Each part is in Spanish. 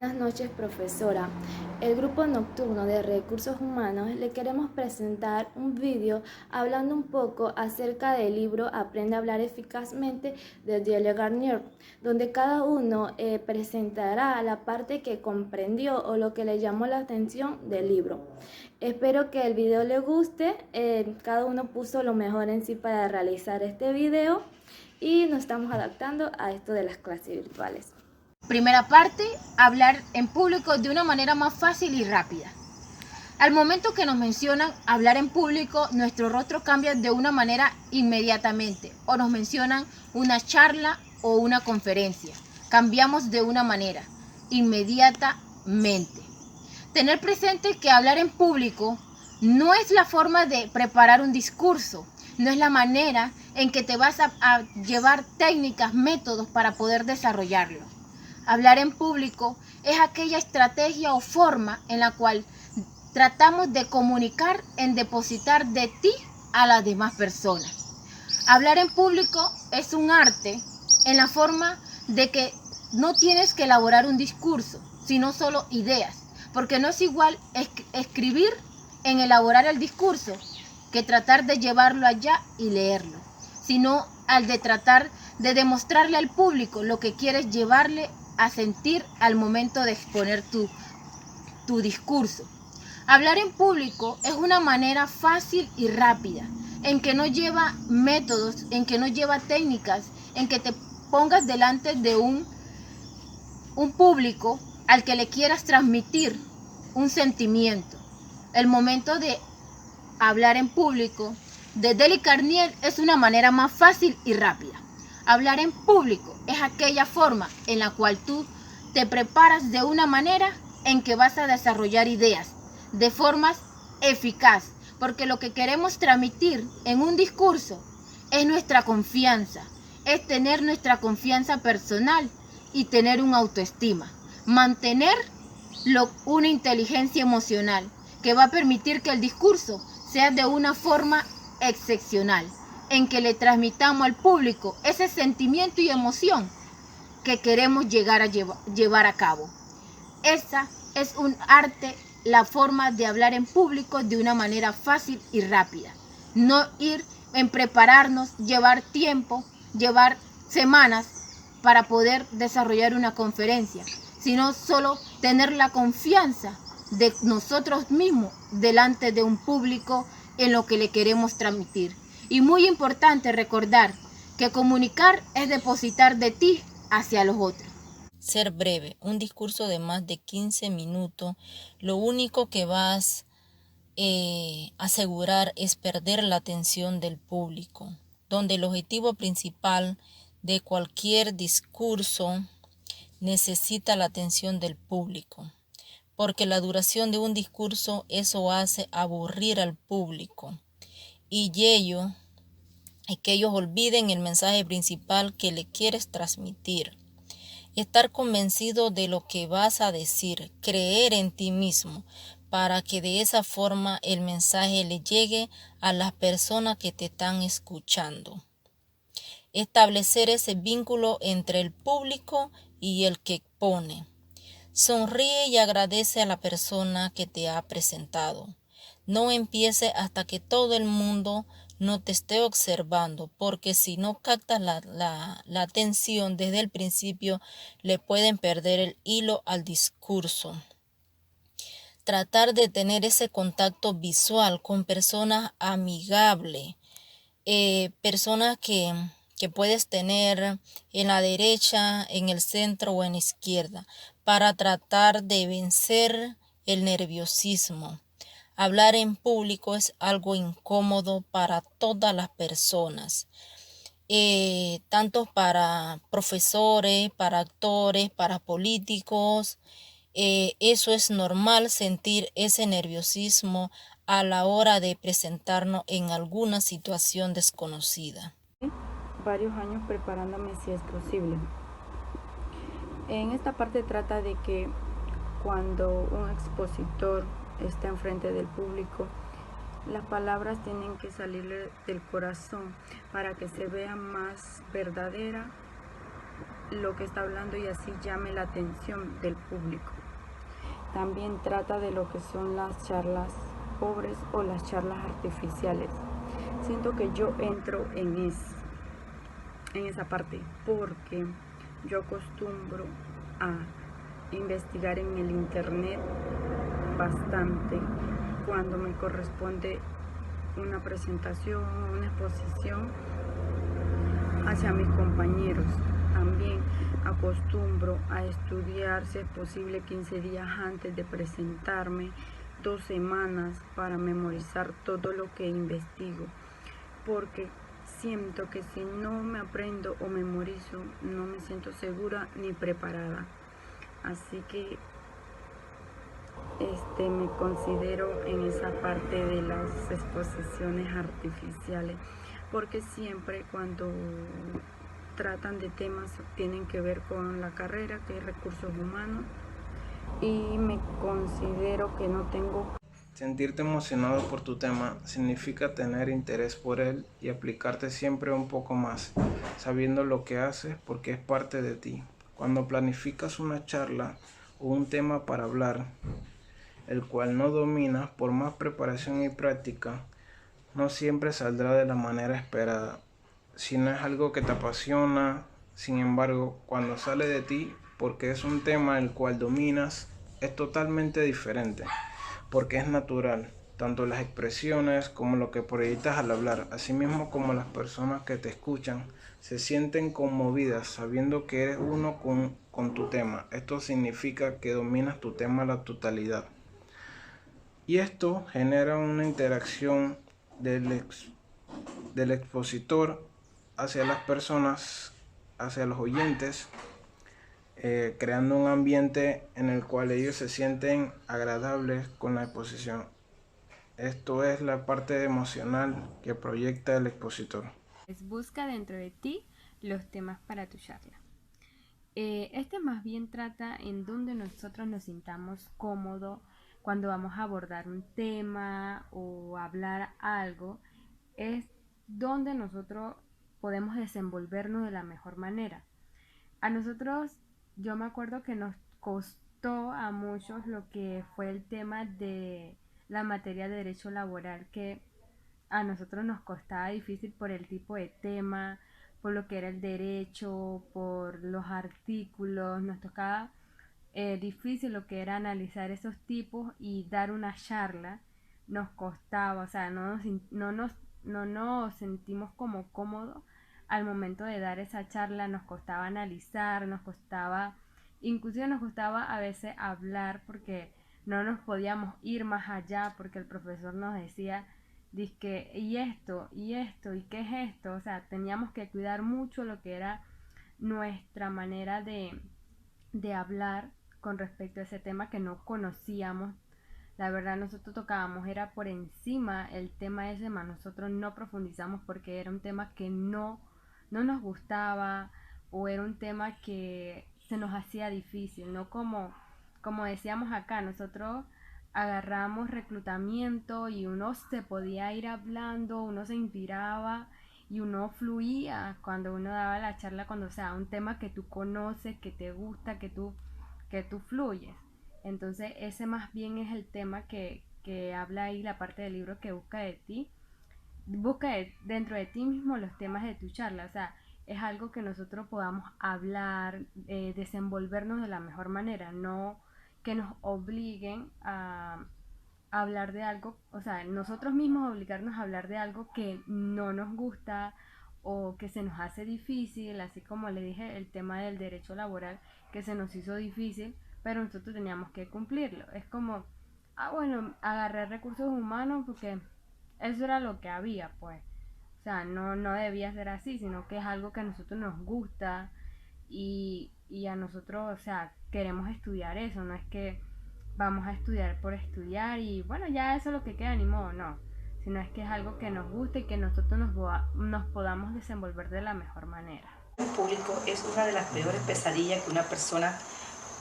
Buenas noches, profesora. El Grupo Nocturno de Recursos Humanos le queremos presentar un vídeo hablando un poco acerca del libro Aprende a hablar eficazmente de Dale Garnier, donde cada uno presentará la parte que comprendió o lo que le llamó la atención del libro. Espero que el video le guste. Cada uno puso lo mejor en sí para realizar este video y nos estamos adaptando a esto de las clases virtuales. Primera parte, hablar en público de una manera más fácil y rápida. Al momento que nos mencionan hablar en público, nuestro rostro cambia de una manera inmediatamente. O nos mencionan una charla o una conferencia. Cambiamos de una manera, inmediatamente. Tener presente que hablar en público no es la forma de preparar un discurso, no es la manera en que te vas a llevar técnicas, métodos para poder desarrollarlo. Hablar en público es aquella estrategia o forma en la cual tratamos de comunicar, en depositar de ti a las demás personas. Hablar en público es un arte en la forma de que no tienes que elaborar un discurso, sino solo ideas, porque no es igual escribir en elaborar el discurso que tratar de llevarlo allá y leerlo, sino al de tratar de demostrarle al público lo que quieres llevarle a sentir al momento de exponer tu discurso. Hablar en público es una manera fácil y rápida, en que no lleva métodos, en que no lleva técnicas, en que te pongas delante de un público al que le quieras transmitir un sentimiento. El momento de hablar en público de Dale Garnier es una manera más fácil y rápida. Hablar en público es aquella forma en la cual tú te preparas de una manera en que vas a desarrollar ideas de formas eficaz, porque lo que queremos transmitir en un discurso es nuestra confianza, es tener nuestra confianza personal y tener una autoestima, mantener una inteligencia emocional que va a permitir que el discurso sea de una forma excepcional, en que le transmitamos al público ese sentimiento y emoción que queremos llegar a llevar a cabo. Esa es un arte, la forma de hablar en público de una manera fácil y rápida. No ir en prepararnos, llevar tiempo, llevar semanas para poder desarrollar una conferencia, sino solo tener la confianza de nosotros mismos delante de un público en lo que le queremos transmitir. Y muy importante recordar que comunicar es depositar de ti hacia los otros. Ser breve, un discurso de más de 15 minutos, lo único que vas a asegurar es perder la atención del público, donde el objetivo principal de cualquier discurso necesita la atención del público, porque la duración de un discurso eso hace aburrir al público y ello es que ellos olviden el mensaje principal que le quieres transmitir. Estar convencido de lo que vas a decir, creer en ti mismo, para que de esa forma el mensaje le llegue a las personas que te están escuchando. Establecer ese vínculo entre el público y el que expone. Sonríe y agradece a la persona que te ha presentado. No empiece hasta que todo el mundo no te esté observando, porque si no captas la atención desde el principio, le pueden perder el hilo al discurso. Tratar de tener ese contacto visual con personas amigables, personas que puedes tener en la derecha, en el centro o en la izquierda, para tratar de vencer el nerviosismo. Hablar en público es algo incómodo para todas las personas, tanto para profesores, para actores, para políticos. Eso es normal, sentir ese nerviosismo a la hora de presentarnos en alguna situación desconocida. Varios años preparándome si es posible. En esta parte trata de que cuando un expositor está enfrente del público, las palabras tienen que salirle del corazón para que se vea más verdadera lo que está hablando y así llame la atención del público. También trata de lo que son las charlas pobres o las charlas artificiales. Siento que yo entro en esa parte porque yo acostumbro a investigar en el internet bastante cuando me corresponde una presentación o una exposición hacia mis compañeros. También acostumbro a estudiar, si es posible, 15 días antes de presentarme, 2 semanas para memorizar todo lo que investigo, porque siento que si no me aprendo o memorizo, no me siento segura ni preparada. Así que me considero en esa parte de las exposiciones artificiales, porque siempre cuando tratan de temas tienen que ver con la carrera, que es recursos humanos, y me considero que no tengo. Sentirte emocionado por tu tema significa tener interés por él y aplicarte siempre un poco más, sabiendo lo que haces porque es parte de ti. Cuando planificas una charla o un tema para hablar, el cual no dominas, por más preparación y práctica, no siempre saldrá de la manera esperada. Si no es algo que te apasiona, sin embargo, cuando sale de ti, porque es un tema el cual dominas, es totalmente diferente, porque es natural, tanto las expresiones como lo que proyectas al hablar, así mismo como las personas que te escuchan, se sienten conmovidas sabiendo que eres uno con tu tema. Esto significa que dominas tu tema a la totalidad. Y esto genera una interacción del expositor hacia las personas, hacia los oyentes, creando un ambiente en el cual ellos se sienten agradables con la exposición. Esto es la parte emocional que proyecta el expositor. Busca dentro de ti los temas para tu charla. Este más bien trata en donde nosotros nos sintamos cómodos cuando vamos a abordar un tema o hablar algo, es donde nosotros podemos desenvolvernos de la mejor manera. A nosotros, yo me acuerdo que nos costó a muchos lo que fue el tema de la materia de derecho laboral, que a nosotros nos costaba difícil por el tipo de tema, por lo que era el derecho, por los artículos, nos tocaba difícil lo que era analizar esos tipos y dar una charla, nos costaba, o sea, no nos sentimos como cómodos al momento de dar esa charla, nos costaba analizar, inclusive nos costaba a veces hablar porque no nos podíamos ir más allá porque el profesor nos decía, dizque, y esto, y qué es esto, o sea, teníamos que cuidar mucho lo que era nuestra manera de hablar con respecto a ese tema que no conocíamos. La verdad, nosotros tocábamos, era por encima el tema ese, más nosotros no profundizamos porque era un tema que no nos gustaba o era un tema que se nos hacía difícil, no como decíamos acá, nosotros agarramos reclutamiento y uno se podía ir hablando, uno se inspiraba y uno fluía cuando uno daba la charla, cuando sea un tema que tú conoces, que te gusta, que tú fluyes. Entonces ese más bien es el tema que habla ahí la parte del libro, que busca dentro de ti mismo los temas de tu charla, o sea, es algo que nosotros podamos hablar, desenvolvernos de la mejor manera, no que nos obliguen a hablar de algo, o sea, nosotros mismos obligarnos a hablar de algo que no nos gusta o que se nos hace difícil, así como le dije, el tema del derecho laboral que se nos hizo difícil, pero nosotros teníamos que cumplirlo. Es como, bueno, agarré recursos humanos porque eso era lo que había, pues. O sea, no debía ser así, sino que es algo que a nosotros nos gusta y a nosotros, o sea, queremos estudiar eso, no es que vamos a estudiar por estudiar y bueno, ya eso es lo que queda, ni modo, no, sino es que es algo que nos gusta y que nosotros nos podamos desenvolver de la mejor manera. El público es una de las peores pesadillas que una persona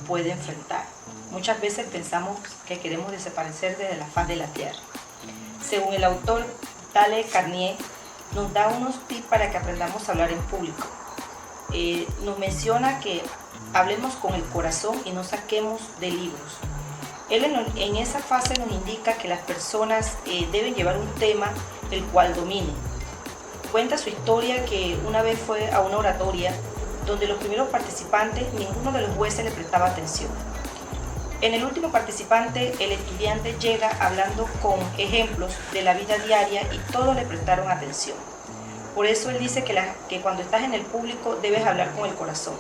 puede enfrentar. Muchas veces pensamos que queremos desaparecer desde la faz de la tierra. Según el autor Dale Carnegie, nos da unos tips para que aprendamos a hablar en público. nos menciona que hablemos con el corazón y no saquemos de libros. Él en esa fase nos indica que las personas deben llevar un tema el cual dominen. Cuenta su historia que una vez fue a una oratoria donde los primeros participantes, ninguno de los jueces le prestaba atención. En el último participante, el estudiante llega hablando con ejemplos de la vida diaria y todos le prestaron atención. Por eso él dice que cuando estás en el público debes hablar con el corazón.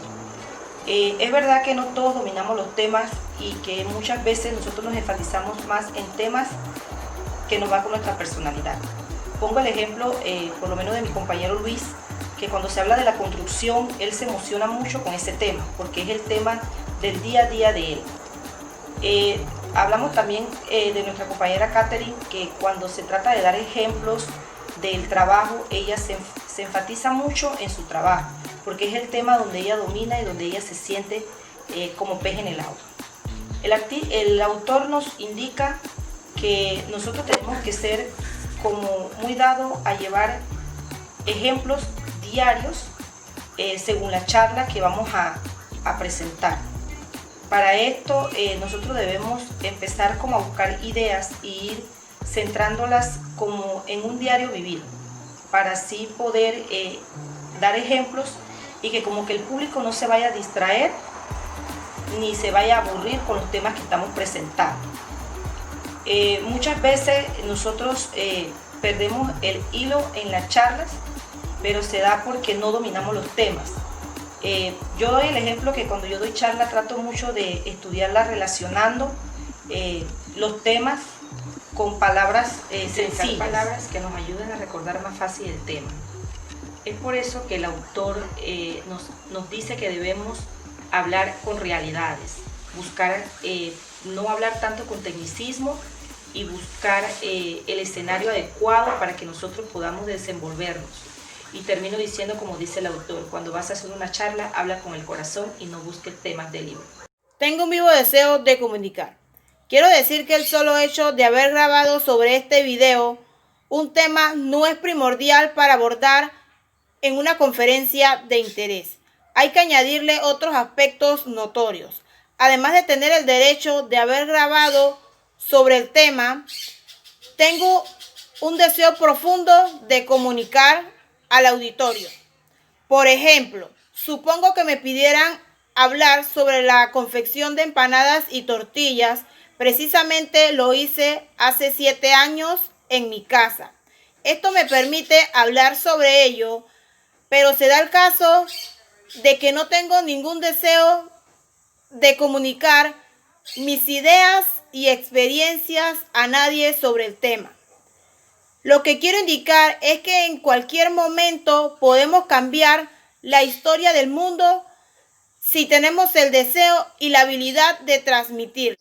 Es verdad que no todos dominamos los temas y que muchas veces nosotros nos enfatizamos más en temas que nos van con nuestra personalidad. Pongo el ejemplo, por lo menos de mi compañero Luis, que cuando se habla de la construcción, él se emociona mucho con ese tema, porque es el tema del día a día de él. Hablamos también de nuestra compañera Catherine, que cuando se trata de dar ejemplos del trabajo, ella se enfatiza mucho en su trabajo, porque es el tema donde ella domina y donde ella se siente como pez en el agua. El autor nos indica que nosotros tenemos que ser como muy dados a llevar ejemplos diarios según la charla que vamos a presentar. Para esto nosotros debemos empezar como a buscar ideas e ir centrándolas como en un diario vivir, para así poder dar ejemplos y que como que el público no se vaya a distraer ni se vaya a aburrir con los temas que estamos presentando. Muchas veces nosotros perdemos el hilo en las charlas, pero se da porque no dominamos los temas. Yo doy el ejemplo que cuando yo doy charla trato mucho de estudiarla relacionando los temas con palabras sencillas, palabras que nos ayuden a recordar más fácil el tema. Es por eso que el autor nos dice que debemos hablar con realidades, buscar no hablar tanto con tecnicismo y buscar el escenario adecuado para que nosotros podamos desenvolvernos. Y termino diciendo, como dice el autor, cuando vas a hacer una charla, habla con el corazón y no busques temas de libro. Tengo un vivo deseo de comunicar. Quiero decir que el solo hecho de haber grabado sobre este video un tema no es primordial para abordar en una conferencia de interés. Hay que añadirle otros aspectos notorios. Además de tener el derecho de haber grabado sobre el tema, tengo un deseo profundo de comunicar al auditorio. Por ejemplo, supongo que me pidieran hablar sobre la confección de empanadas y tortillas. Precisamente lo hice hace 7 años en mi casa. Esto me permite hablar sobre ello, pero se da el caso de que no tengo ningún deseo de comunicar mis ideas y experiencias a nadie sobre el tema. Lo que quiero indicar es que en cualquier momento podemos cambiar la historia del mundo si tenemos el deseo y la habilidad de transmitir.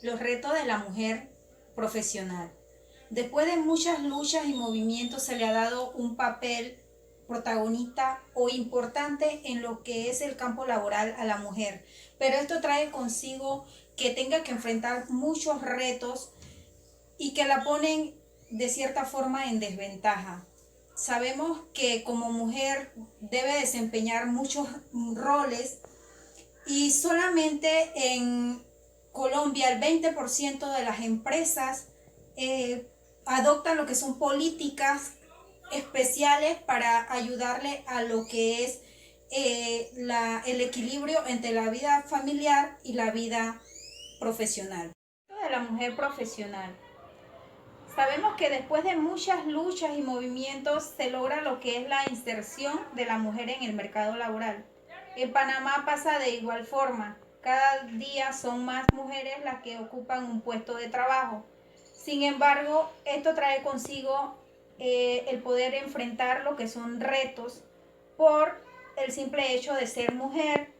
Los retos de la mujer profesional. Después de muchas luchas y movimientos se le ha dado un papel protagonista o importante en lo que es el campo laboral a la mujer, pero esto trae consigo que tenga que enfrentar muchos retos y que la ponen de cierta forma en desventaja. Sabemos que como mujer debe desempeñar muchos roles y solamente en Colombia el 20% de las empresas adoptan lo que son políticas especiales para ayudarle a lo que es el equilibrio entre la vida familiar y la vida profesional. De la mujer profesional. Sabemos que después de muchas luchas y movimientos se logra lo que es la inserción de la mujer en el mercado laboral. En Panamá pasa de igual forma. Cada día son más mujeres las que ocupan un puesto de trabajo. Sin embargo, esto trae consigo el poder enfrentar lo que son retos por el simple hecho de ser mujer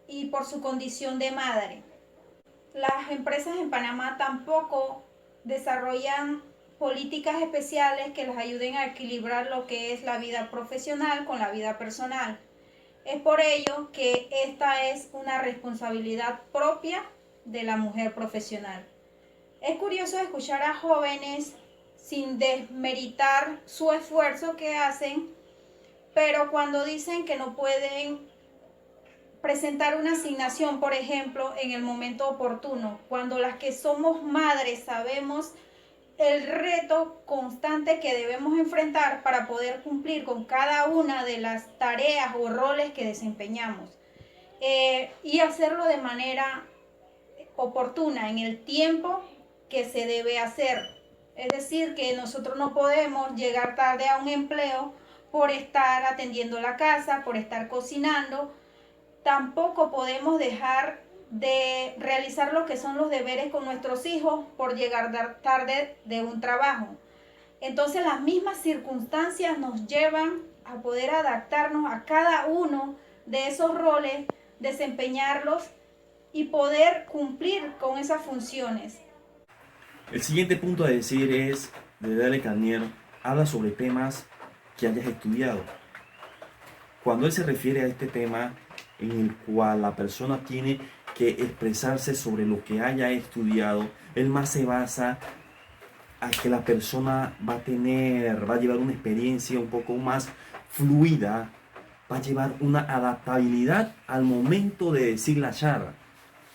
y por su condición de madre. Las empresas en Panamá tampoco desarrollan políticas especiales que les ayuden a equilibrar lo que es la vida profesional con la vida personal. Es por ello que esta es una responsabilidad propia de la mujer profesional. Es curioso escuchar a jóvenes sin desmeritar su esfuerzo que hacen pero cuando dicen que no pueden presentar una asignación, por ejemplo, en el momento oportuno, cuando las que somos madres sabemos el reto constante que debemos enfrentar para poder cumplir con cada una de las tareas o roles que desempeñamos, y hacerlo de manera oportuna, en el tiempo que se debe hacer. Es decir, que nosotros no podemos llegar tarde a un empleo por estar atendiendo la casa, por estar cocinando. Tampoco podemos dejar de realizar lo que son los deberes con nuestros hijos por llegar tarde de un trabajo. Entonces las mismas circunstancias nos llevan a poder adaptarnos a cada uno de esos roles, desempeñarlos y poder cumplir con esas funciones. El siguiente punto a decir es, de Dale Carnier, habla sobre temas que hayas estudiado. Cuando él se refiere a este tema en el cual la persona tiene que expresarse sobre lo que haya estudiado, él más se basa a que la persona va a llevar una experiencia un poco más fluida, va a llevar una adaptabilidad al momento de decir la charla.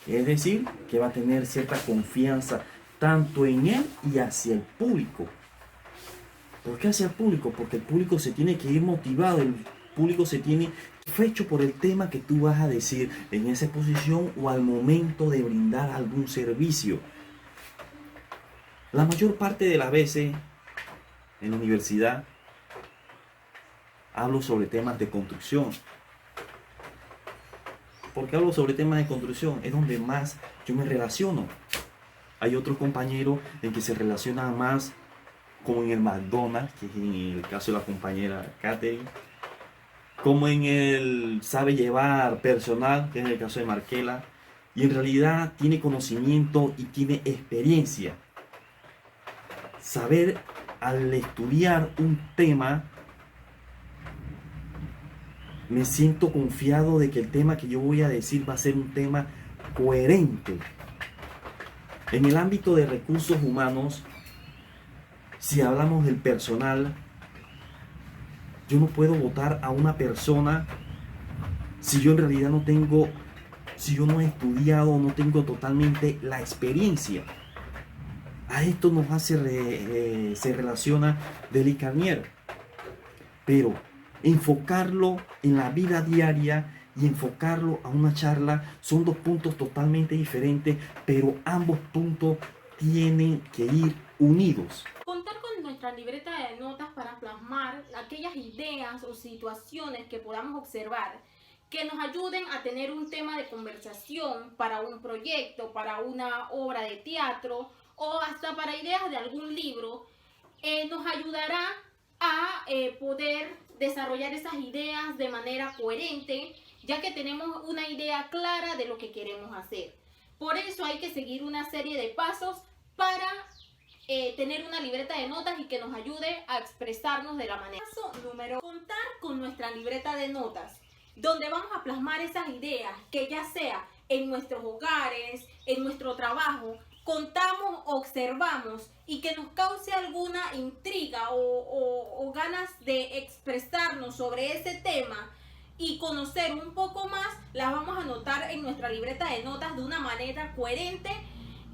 Es decir, que va a tener cierta confianza tanto en él y hacia el público. ¿Por qué hacia el público? Porque el público se tiene que ir motivado, el público se tiene fecho por el tema que tú vas a decir en esa exposición o al momento de brindar algún servicio. La mayor parte de las veces en la universidad hablo sobre temas de construcción. Porque hablo sobre temas de construcción, es donde más yo me relaciono. Hay otros compañeros en que se relacionan más, como en el McDonald's, que es en el caso de la compañera Catherine, como en el sabe llevar personal, que es en el caso de Marquela, y en realidad tiene conocimiento y tiene experiencia. Saber al estudiar un tema, me siento confiado de que el tema que yo voy a decir va a ser un tema coherente. En el ámbito de recursos humanos, si hablamos del personal, yo no puedo votar a una persona si yo en realidad si yo no he estudiado, no tengo totalmente la experiencia. A esto nos hace, se relaciona Dale Carnier. Pero enfocarlo en la vida diaria y enfocarlo a una charla son dos puntos totalmente diferentes, pero ambos puntos tienen que ir unidos. Contar con nuestra libreta de notas para plasmar aquellas ideas o situaciones que podamos observar que nos ayuden a tener un tema de conversación para un proyecto, para una obra de teatro o hasta para ideas de algún libro, nos ayudará a poder desarrollar esas ideas de manera coherente, ya que tenemos una idea clara de lo que queremos hacer. Por eso hay que seguir una serie de pasos para tener una libreta de notas y que nos ayude a expresarnos de la manera. Paso número 1, contar con nuestra libreta de notas, donde vamos a plasmar esas ideas que ya sea en nuestros hogares, en nuestro trabajo, contamos, observamos y que nos cause alguna intriga o ganas de expresarnos sobre ese tema y conocer un poco más, las vamos a anotar en nuestra libreta de notas de una manera coherente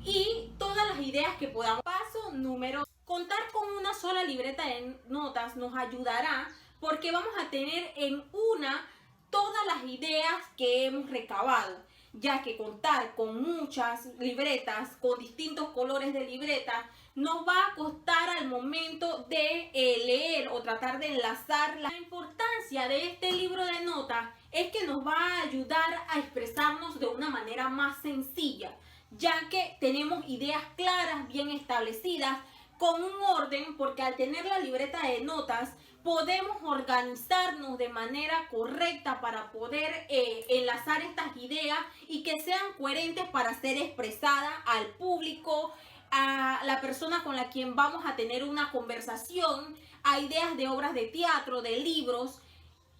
y todas las ideas que podamos. Paso número 2. Contar con una sola libreta de notas nos ayudará porque vamos a tener en una todas las ideas que hemos recabado, ya que contar con muchas libretas, con distintos colores de libreta, nos va a costar al momento de leer o tratar de enlazar. La importancia de este libro de notas es que nos va a ayudar a expresarnos de una manera más sencilla, ya que tenemos ideas claras, bien establecidas, con un orden, porque al tener la libreta de notas podemos organizarnos de manera correcta para poder enlazar estas ideas y que sean coherentes para ser expresadas al público, a la persona con la quien vamos a tener una conversación, a ideas de obras de teatro, de libros.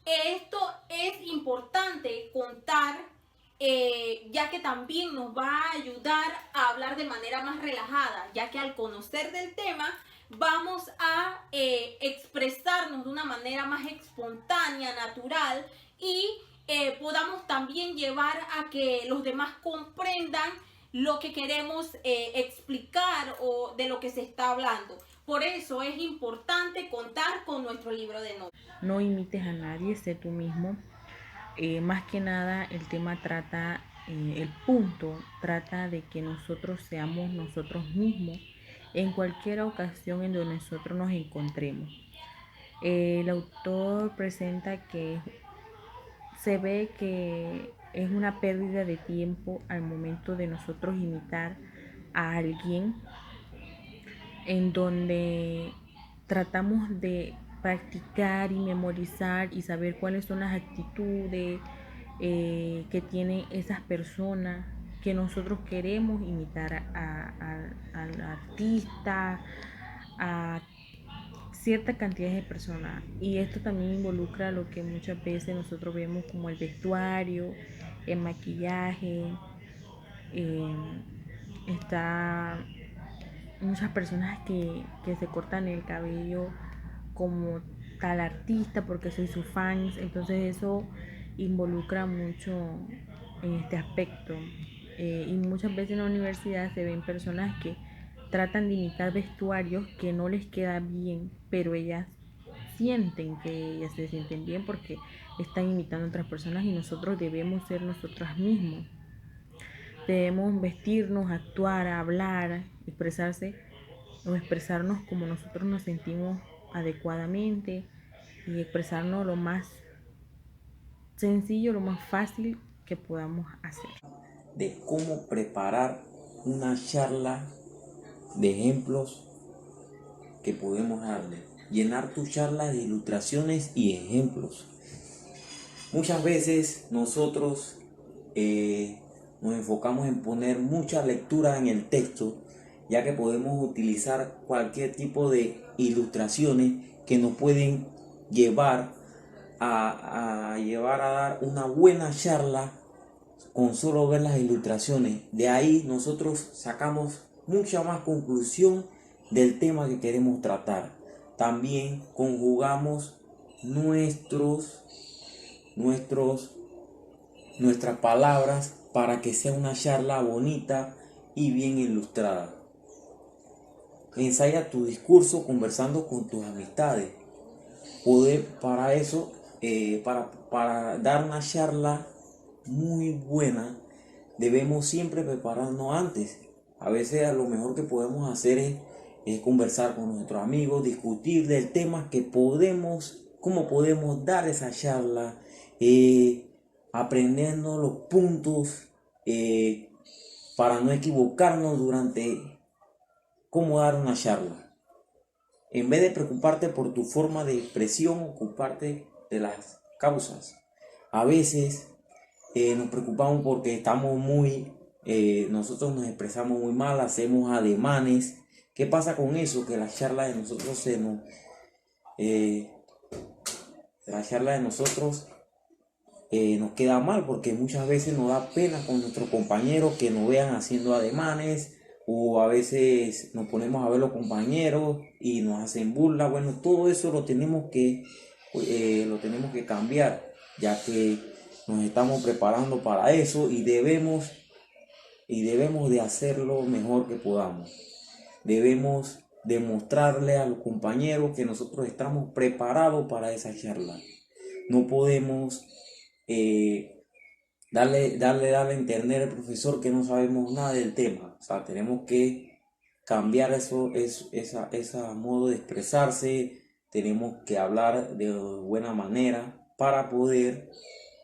Esto es importante contar, ya que también nos va a ayudar a hablar de manera más relajada, ya que al conocer del tema vamos a expresarnos de una manera más espontánea, natural, y podamos también llevar a que los demás comprendan lo que queremos explicar o de lo que se está hablando. Por eso es importante contar con nuestro libro de notas. No imites a nadie, sé tú mismo. Más que nada el tema trata, el punto trata de que nosotros seamos nosotros mismos en cualquier ocasión en donde nosotros nos encontremos. El autor presenta que se ve que es una pérdida de tiempo al momento de nosotros imitar a alguien, en donde tratamos de practicar y memorizar y saber cuáles son las actitudes que tienen esas personas que nosotros queremos imitar al artista, a cierta cantidad de personas. Y esto también involucra lo que muchas veces nosotros vemos como el vestuario, el maquillaje. Está muchas personas que se cortan el cabello como tal artista porque soy su fan, entonces eso involucra mucho en este aspecto. Y muchas veces en la universidad se ven personas que tratan de imitar vestuarios que no les queda bien, pero ellas sienten que ellas se sienten bien porque están imitando a otras personas, y nosotros debemos ser nosotras mismos. Debemos vestirnos, actuar, hablar, expresarnos como nosotros nos sentimos adecuadamente, y expresarnos lo más sencillo, lo más fácil que podamos hacer. De cómo preparar una charla de ejemplos que podemos darle. Llenar tu charla de ilustraciones y ejemplos. Muchas veces nosotros nos enfocamos en poner mucha lectura en el texto, ya que podemos utilizar cualquier tipo de ilustraciones que nos pueden llevar a dar una buena charla con solo ver las ilustraciones. De ahí nosotros sacamos mucha más conclusión del tema que queremos tratar. También conjugamos nuestras palabras para que sea una charla bonita y bien ilustrada. Ensaya tu discurso conversando con tus amistades. Para eso, para dar una charla muy buena, debemos siempre prepararnos antes. A veces a lo mejor que podemos hacer es conversar con nuestros amigos, discutir del tema cómo podemos dar esa charla, aprendiendo los puntos para no equivocarnos durante cómo dar una charla. En vez de preocuparte por tu forma de expresión, ocuparte de las causas. A veces nos preocupamos porque nosotros nos expresamos muy mal, hacemos ademanes. ¿Qué pasa con eso? Que la charla de nosotros nos queda mal, porque muchas veces nos da pena con nuestros compañeros que nos vean haciendo ademanes, o a veces nos ponemos a ver los compañeros y nos hacen burla. Bueno, todo eso lo tenemos que cambiar, ya que nos estamos preparando para eso y debemos de hacerlo mejor que podamos. Debemos demostrarle a los compañeros que nosotros estamos preparados para esa charla. No podemos darle a entender al profesor que no sabemos nada del tema. O sea, tenemos que cambiar esa modo de expresarse. Tenemos que hablar de buena manera para poder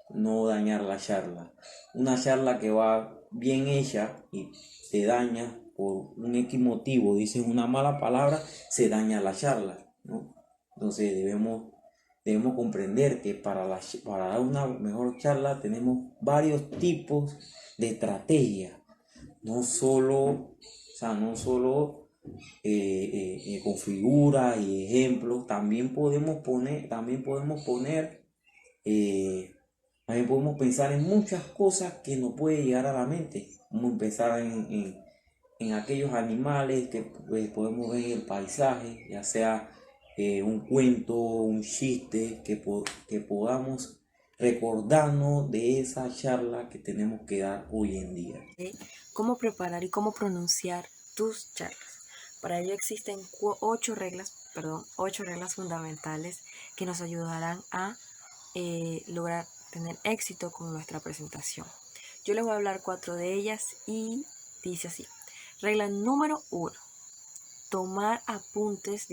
no dañar la charla. Una charla que va bien hecha y se daña por un X motivo, dices una mala palabra, se daña la charla, ¿no? Entonces debemos comprender que para dar una mejor charla tenemos varios tipos de estrategia, no solo con figuras y ejemplos. También podemos pensar en muchas cosas que nos puede llegar a la mente. Vamos a empezar en aquellos animales que podemos ver en el paisaje, ya sea un cuento, un chiste, que podamos recordarnos de esa charla que tenemos que dar hoy en día. Cómo preparar y cómo pronunciar tus charlas. Para ello existen 8 reglas fundamentales que nos ayudarán a lograr tener éxito con nuestra presentación. Yo les voy a hablar 4 de ellas y dice así. Regla número 1. Tomar apuntes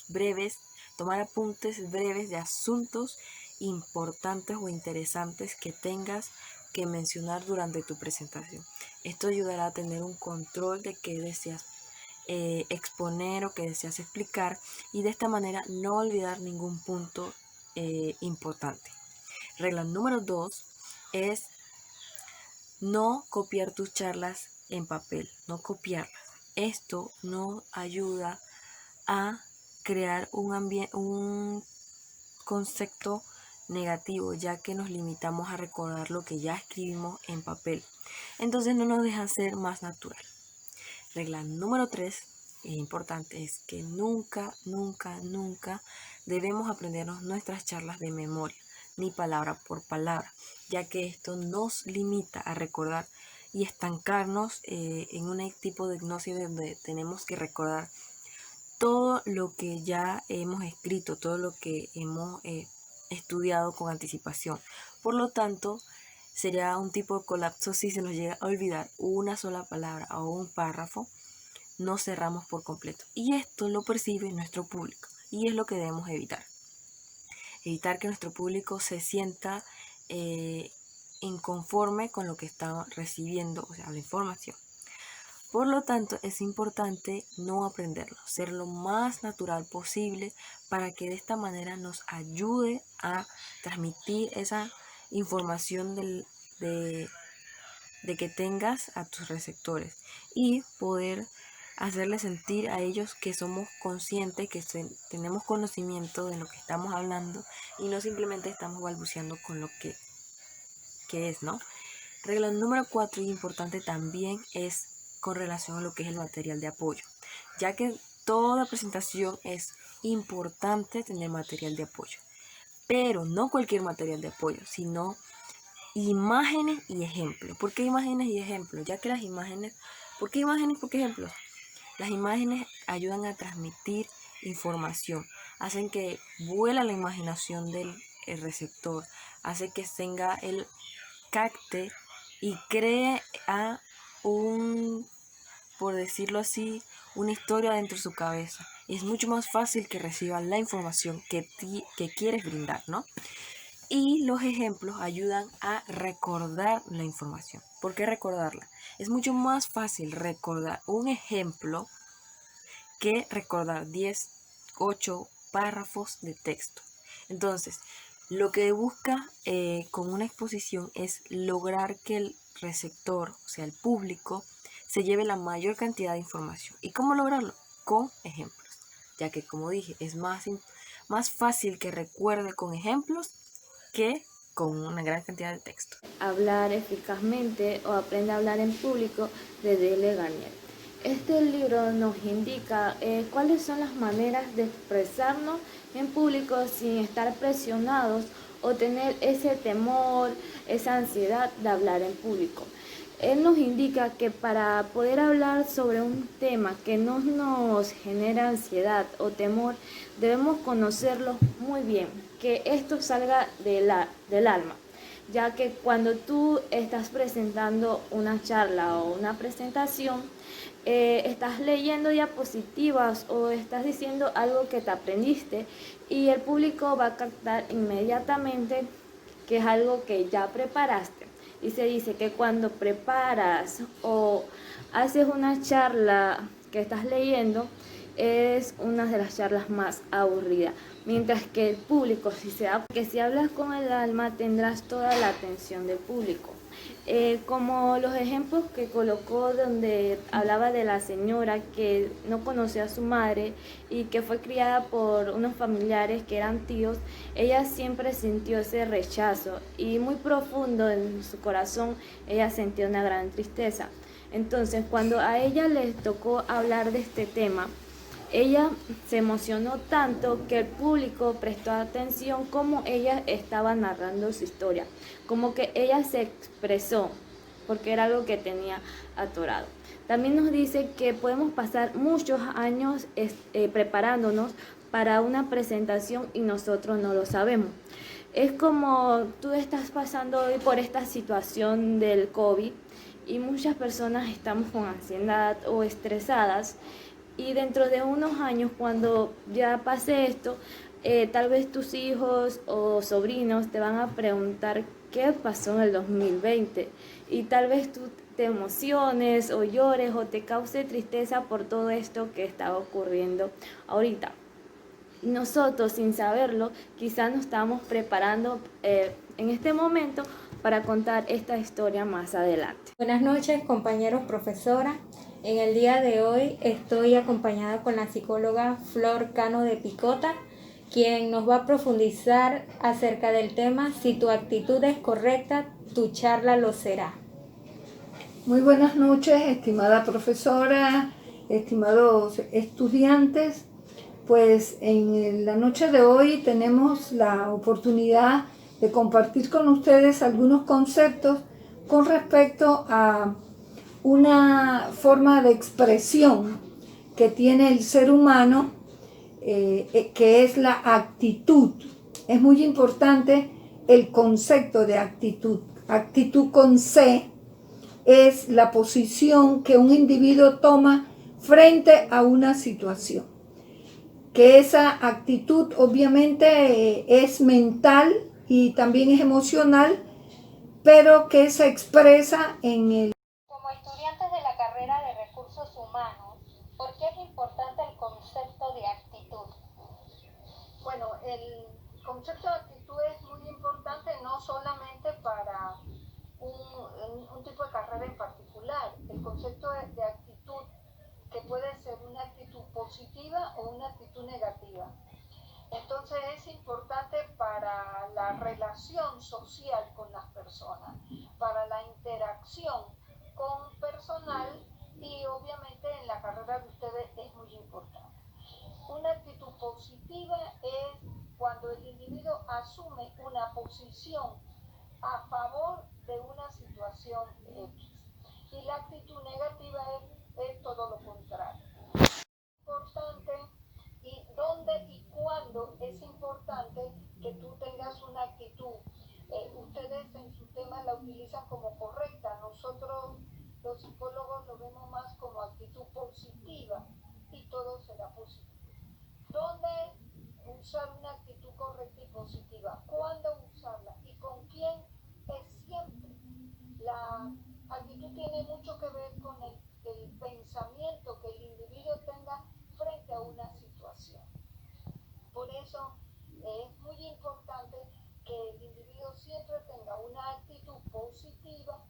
breves de asuntos importantes o interesantes que tengas que mencionar durante tu presentación. Esto ayudará a tener un control de qué deseas exponer o qué deseas explicar, y de esta manera no olvidar ningún punto importante. Regla número 2 es no copiar tus charlas en papel, no copiarlas. Esto nos ayuda a crear un concepto negativo, ya que nos limitamos a recordar lo que ya escribimos en papel. Entonces no nos deja ser más natural. Regla número 3, importante, es que nunca debemos aprendernos nuestras charlas de memoria, ni palabra por palabra, ya que esto nos limita a recordar y estancarnos en un tipo de hipnosis donde tenemos que recordar todo lo que ya hemos escrito, todo lo que hemos estudiado con anticipación. Por lo tanto, sería un tipo de colapso si se nos llega a olvidar una sola palabra o un párrafo, no cerramos por completo. Y esto lo percibe nuestro público y es lo que debemos evitar. Evitar que nuestro público se sienta inconforme con lo que está recibiendo, o sea, la información. Por lo tanto, es importante no aprenderlo, ser lo más natural posible para que de esta manera nos ayude a transmitir esa información de que tengas a tus receptores y poder hacerles sentir a ellos que somos conscientes, que tenemos conocimiento de lo que estamos hablando y no simplemente estamos balbuceando con lo que es, ¿no? Regla número 4 y importante también es con relación a lo que es el material de apoyo, ya que toda presentación es importante tener material de apoyo, pero no cualquier material de apoyo, sino imágenes y ejemplos. ¿Por qué imágenes y ejemplos? Ya que las imágenes, ¿por qué imágenes? ¿Por qué ejemplos? Las imágenes ayudan a transmitir información, hacen que vuela la imaginación del receptor, hace que tenga el capte y cree a por decirlo así, una historia dentro de su cabeza. Es mucho más fácil que reciba la información que quieres brindar, ¿no? Y los ejemplos ayudan a recordar la información. ¿Por qué recordarla? Es mucho más fácil recordar un ejemplo que recordar 8 párrafos de texto. Entonces, lo que busca con una exposición es lograr que el receptor, o sea, el público, se lleve la mayor cantidad de información. ¿Y cómo lograrlo? Con ejemplos, ya que, como dije, es más fácil que recuerde con ejemplos que con una gran cantidad de texto. Hablar eficazmente o Aprende a hablar en público de Dale Garnier. Este libro nos indica cuáles son las maneras de expresarnos en público sin estar presionados o tener ese temor, esa ansiedad de hablar en público. Él nos indica que para poder hablar sobre un tema que no nos genera ansiedad o temor, debemos conocerlo muy bien, que esto salga del alma, ya que cuando tú estás presentando una charla o una presentación, estás leyendo diapositivas o estás diciendo algo que te aprendiste y el público va a captar inmediatamente que es algo que ya preparaste. Y se dice que cuando preparas o haces una charla que estás leyendo, es una de las charlas más aburridas. Mientras que el público, si hablas con el alma, tendrás toda la atención del público. Como los ejemplos que colocó donde hablaba de la señora que no conocía a su madre y que fue criada por unos familiares que eran tíos, ella siempre sintió ese rechazo y muy profundo en su corazón ella sentía una gran tristeza. Entonces, cuando a ella le tocó hablar de este tema, ella se emocionó tanto que el público prestó atención como ella estaba narrando su historia, como que ella se expresó, porque era algo que tenía atorado. También nos dice que podemos pasar muchos años preparándonos para una presentación y nosotros no lo sabemos. Es como tú estás pasando hoy por esta situación del COVID y muchas personas estamos con ansiedad o estresadas, y dentro de unos años, cuando ya pase esto, tal vez tus hijos o sobrinos te van a preguntar qué pasó en el 2020 y tal vez tú te emociones o llores o te cause tristeza por todo esto que está ocurriendo ahorita. Nosotros, sin saberlo, quizás nos estamos preparando en este momento para contar esta historia más adelante. Buenas noches, compañeros, profesora. En el día de hoy estoy acompañada con la psicóloga Flor Cano de Picota, quien nos va a profundizar acerca del tema "Si tu actitud es correcta, tu charla lo será". Muy buenas noches, estimada profesora, estimados estudiantes. Pues en la noche de hoy tenemos la oportunidad de compartir con ustedes algunos conceptos con respecto a una forma de expresión que tiene el ser humano, que es la actitud. Es muy importante el concepto de actitud. Actitud con C es la posición que un individuo toma frente a una situación. Que esa actitud obviamente es mental y también es emocional, pero que se expresa en el... Como estudiantes de la carrera de Recursos Humanos, ¿por qué es importante el concepto de actitud? Bueno, el concepto de actitud es muy importante no solamente para un tipo de carrera en particular. El concepto de actitud, que puede ser una actitud positiva o una actitud negativa. Entonces es importante para la relación social con las personas, para la interacción con personal, y obviamente en la carrera de ustedes es muy importante. Una actitud positiva es cuando el individuo asume una posición a favor de una situación X, y la actitud negativa es todo lo contrario. Es importante y dónde y cuándo es importante que tú tengas una actitud. Ustedes en su tema la utilizan como correcta, nosotros los psicólogos lo vemos más como actitud positiva, y todo será positivo. ¿Dónde usar una actitud correcta y positiva? ¿Cuándo usarla? ¿Y con quién? Es siempre. La actitud tiene mucho que ver con el pensamiento que el individuo tenga frente a una situación. Por eso es muy importante que el individuo siempre tenga una actitud positiva,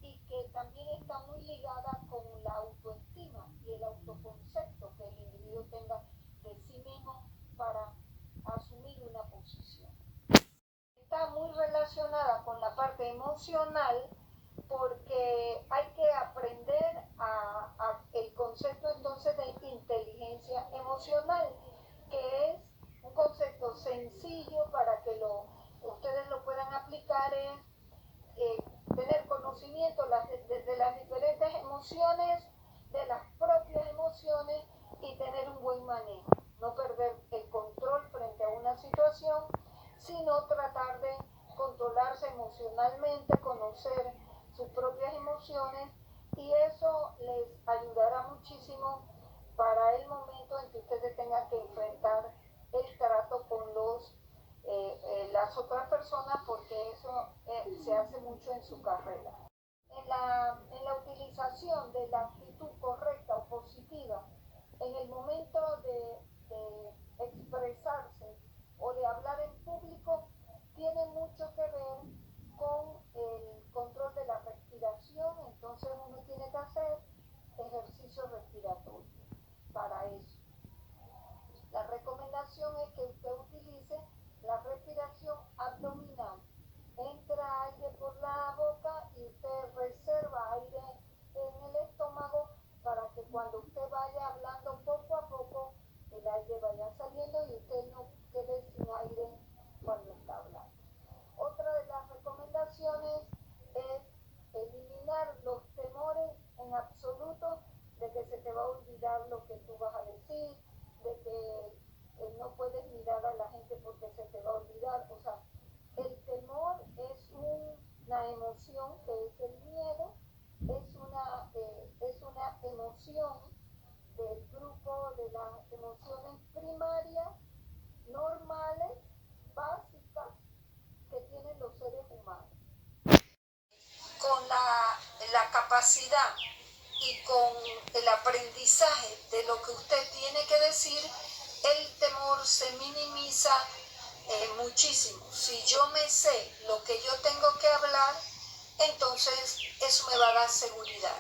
y que también está muy ligada con la autoestima y el autoconcepto que el individuo tenga de sí mismo para asumir una posición. Está muy relacionada con la parte emocional, porque hay que aprender el concepto entonces de inteligencia emocional, que es un concepto sencillo para que ustedes lo puedan aplicar en tener conocimiento de las diferentes emociones, de las propias emociones, y tener un buen manejo. No perder el control frente a una situación, sino tratar de controlarse emocionalmente, conocer sus propias emociones, y eso les ayudará muchísimo para el momento en que ustedes tengan que enfrentar el trato con las otras personas, porque eso se hace mucho en su carrera. En la utilización de la actitud correcta o positiva, en el momento de expresarse o de hablar en público, tiene mucho que ver con el control de la respiración. Entonces uno tiene que hacer ejercicio respiratorio para eso. La recomendación es que usted utilice la respiración abdominal. Entra aire por la boca y usted reserva aire en el que es el miedo, es una emoción del grupo de las emociones primarias, normales, básicas, que tienen los seres humanos. Con la capacidad y con el aprendizaje de lo que usted tiene que decir, el temor se minimiza muchísimo. Si yo me sé lo que yo tengo que hablar, entonces eso me va a dar seguridad.